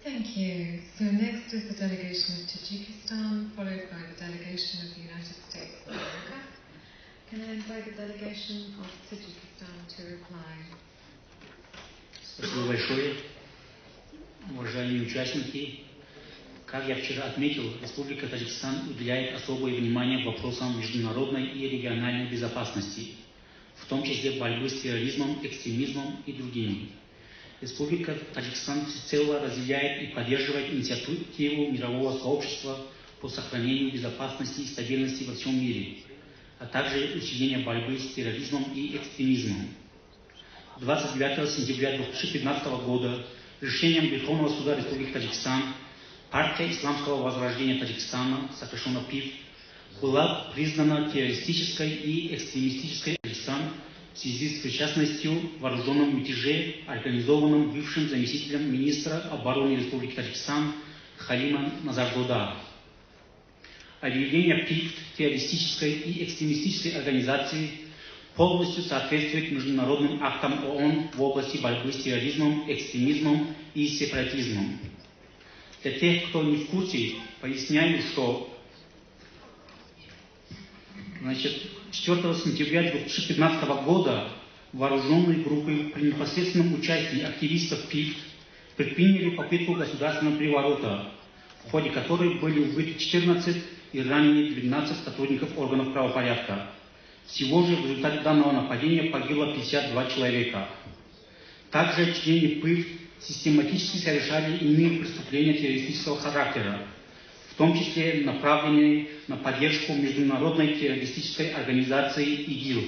Thank you. So next is the delegation of Tajikistan, followed by the delegation of the United States of America. Can I invite the delegation of Tajikistan to reply? Спасибо большое. Уважаемые участники, как я вчера отметил, Республика Таджикистан уделяет особое внимание вопросам международной и региональной безопасности, в том числе борьбы с терроризмом, экстремизмом и другими. Республика Таджикистан всецело разделяет и поддерживает инициативу мирового сообщества по сохранению безопасности и стабильности во всем мире, а также усиление борьбы с терроризмом и экстремизмом. 29 сентября 2015 года решением Верховного суда Республики Таджикистан партия Исламского возрождения Таджикистана, сокращенно ПИФ, была признана террористической и экстремистической Таджикистан в связи с причастностью к вооруженному мятеже, организованном бывшим заместителем министра обороны Республики Таджикистан Халимом Назардода. Объявление ПИФ террористической и экстремистической организации полностью соответствует международным актам ООН в области борьбы с терроризмом, экстремизмом и сепаратизмом. Для тех, кто не в курсе, поясняю, что 4 сентября 2015 года вооруженные группы при непосредственном участии активистов ПИФ предприняли попытку государственного переворота, в ходе которой были убиты 14 и ранены 12 сотрудников органов правопорядка. Всего же в результате данного нападения погибло 52 человека. Также члены ПИФ систематически совершали иные преступления террористического характера, в том числе направленные на поддержку международной террористической организации ИГИЛ.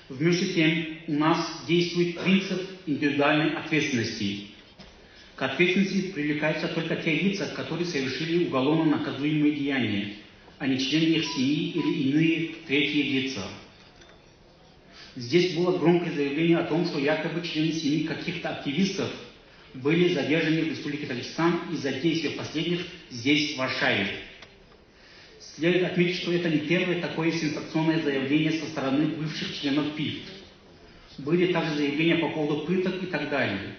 Вместе с тем у нас действует принцип индивидуальной ответственности. К ответственности привлекаются только те лица, которые совершили уголовно наказуемые деяния, а не члены их семьи или иные третьи лица. Здесь было громкое заявление о том, что якобы члены семьи каких-то активистов были задержаны в Республике Таджикистан из-за действия последних здесь, в Варшаве. Следует отметить, что это не первое такое сенсационное заявление со стороны бывших членов ПИФ. Были также заявления по поводу пыток и так далее.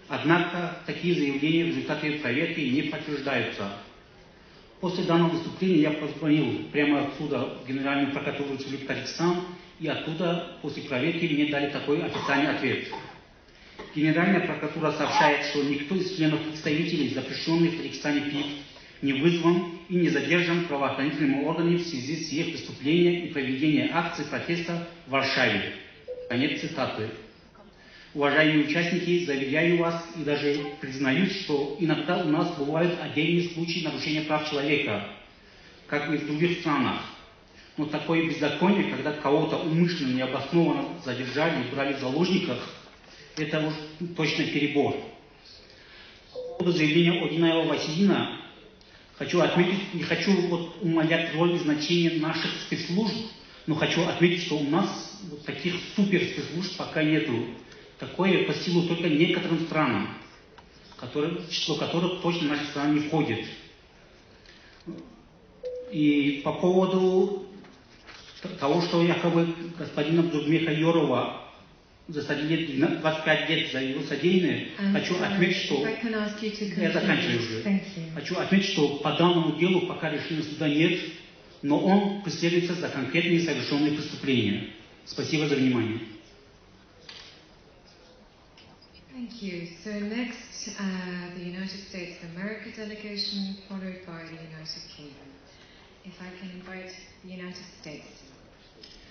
Однако такие заявления в результате проверки не подтверждаются. После данного выступления я позвонил прямо отсюда в Генеральную прокуратуру Республики Таджикистан, и оттуда после проверки мне дали такой официальный ответ. Генеральная прокуратура сообщает, что никто из членов представителей запрещенных в Таджикистане ПИФ не вызван и не задержан правоохранительными органами в связи с их выступлением и проведением акций протеста в Варшаве. Конец цитаты. Уважаемые участники, заверяю вас и даже признаюсь, что иногда у нас бывают отдельные случаи нарушения прав человека, как и в других странах. Но такое беззаконие, когда кого-то умышленно, необоснованно задержали и брали в заложниках, это уж точно перебор. По поводу заявления Одинаева Василина хочу отметить, не хочу умалять роль и значение наших спецслужб, но хочу отметить, что у нас таких супер спецслужб пока нету. Такое по силу только некоторым странам, в число которых точно наша страна не входит. И по поводу того, что якобы господина Абдулмеха Йорова засадили 25 лет за его содеянное, хочу отметить, что... Я заканчиваю уже. Хочу отметить, что по данному делу пока решения суда нет, но он преследуется за конкретные совершенные преступления. Спасибо за внимание. Thank you. So next, the United States of America delegation, followed by the United Kingdom. If I can invite the United States.